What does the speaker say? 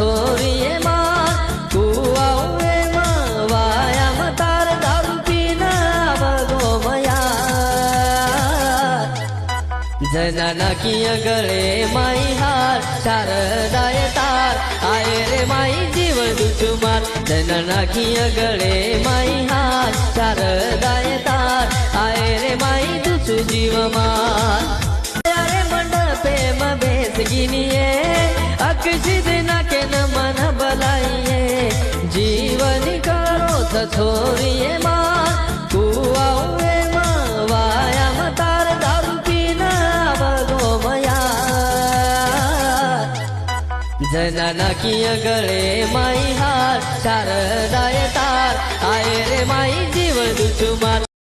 छोरीए मां कुआए वायाम तार दारू पीना बगो मया जना किया गले माई हार शारदाए तार आए रे माई जीवन दुचुमार जना किया गले माई हार शारदाए तार आए रे माई दुचु जीवमार अरे मंडपे में बेस गिनिए अक्षित ना के न मन बलाइए जीवन करो तो छोरिए मां कुआए वायाम तार दारू पीना बगो मया जना किया गले माई हार शारदाए तार आए रे माई जीवन दुचुमार।